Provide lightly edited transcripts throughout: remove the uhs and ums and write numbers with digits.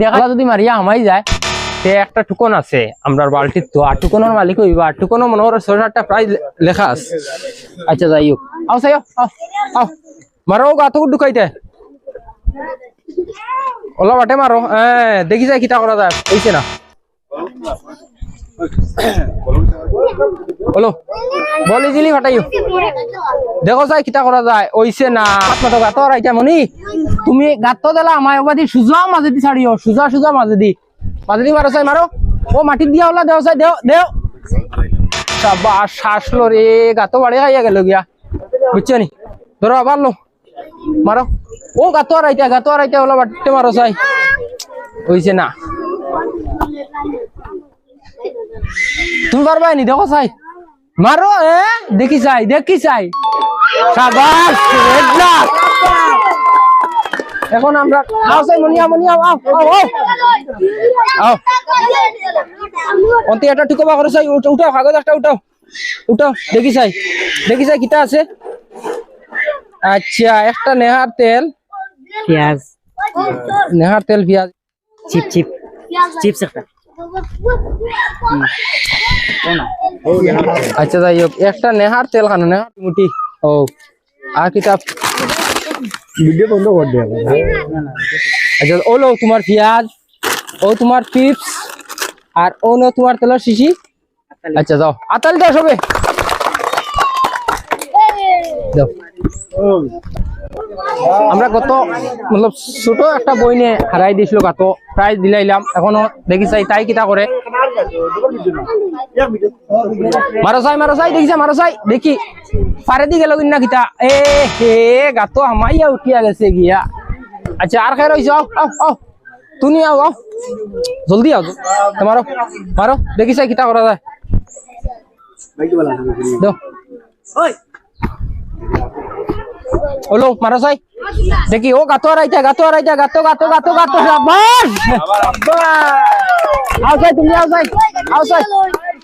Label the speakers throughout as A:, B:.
A: দেখা যদি মারিয়া হামাই যায় তে একটা টুকন আছে আমরার বালতির তো আর টুকনের মালিক হইবা আর টুকনও মনে হয় 6-7টা প্রাইজ লেখা আছে আচ্ছা যাই হোক আও সাইও আও মারো গাতো ঢুকাইতে ওলা বাটে মারো দেখি যায় কিটা করা যায় হইছে না বলো বলি দিলি ফাটাইও দেখো যাই কিটা করা যায় হইছে না আপনার গাতো রাইতা মনি তুমি গাতো দিলা আমায় ওবাদি সুজা মাঝে দি ছাড়িও সুজা মাঝে দি মারো চাই মারো ও মাটি দিয়া ওলা দেও চাই দেও শাবাশ শাসলো রে গাতো বাড়ি খাইয়া গেল গিয়া বুঝছো নি ধরো আবার লো মারো ও গাতো আড়াইটা ওলা বাটতে মারো চাই হইছে না তুমি পারবা নি দেখো চাই মারো দেখি চাই শাবাশ এখন আমরা আও চাই মনিয়া আও অন্তে এটা টুকবা করে চাই উঠাও কাগজ একটা উঠাও দেখি চাই কিটা আছে আচ্ছা একটা নেহার তেল পেঁয়াজ চিপস একটা আচ্ছা যাই হোক একটা নেহার তেল খানো নেহার মুটি ও আর কিতাব ভিডিও বন্ধ করে দে আচ্ছা ওলো তোমার পেঁয়াজ ও তোমার চিপস আর ও নো তোমার তেলের শিশি আচ্ছা যাও আতাল দাও সবে দাও আমরা কত মতলব ছোট একটা বই নিয়ে হারাই দিয়েছিল কত প্রাইজ দিলাইলাম এখনো দেখি চাই তাই কিটা করে মারো চাই দেখি পারে দি গেল কিনা কিটা হে গাতো আমাইয়া উঠিয়া গেছে গিয়া আচ্ছা আর খাই রইছো আও তুমি আও জলদি আও মারো দেখি চাই কিটা করা যায় দাও ওলো মারো চাই দেখি ও গাতো আড়াইটা গাতো শাবাশ আও চাই তুমি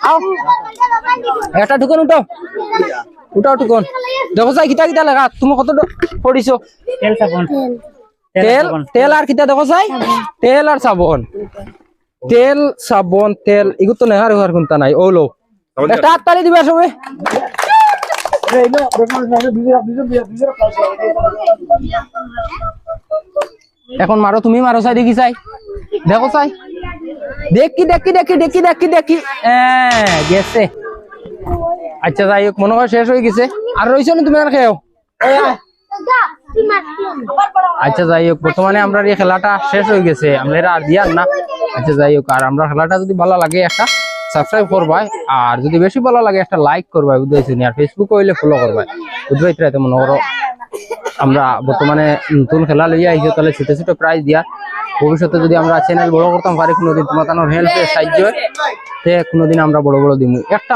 A: আও একটা টুকন উঠাও টুকন দেখো চাই কিটা লাগা তুমি কত পড়িছো তেল আর কিটা দেখো চাই তেল আর সাবন তেল এগুলো তো নেহার হওয়ার কোনটা নাই ওলো একটা হাততালি দিবা সবে এখন মারো তুমি মারো চাই দেখি চাই দেখো চাই দেখি গেছে আচ্ছা যাই হোক মনে হয় শেষ হয়ে গেছে আর রইছো না তুমি আর খেয়েও আচ্ছা যাই হোক বর্তমানে আমরা এই খেলাটা শেষ হয়ে গেছে আমরা আর দিয়ার না আচ্ছা যাই হোক আর আমরা খেলাটা যদি ভালো লাগে একটা সাবস্ক্রাইব করবাই আর যদি বেশি ভালো লাগে একটা লাইক করবাই বুঝাইছি আর ফেসবুক হইলে ফলো করবাই বুঝবাইতে মনে করো আমরা বর্তমানে নতুন খেলা লইয়া আইছি তাহলে ছোট প্রাইজ দিয়া ভবিষ্যতে যদি আমরা চ্যানেল বড় করতাম পারি কোনোদিন তোমার হেল্প সাহায্য কোনোদিন আমরা বড় দিমু একটা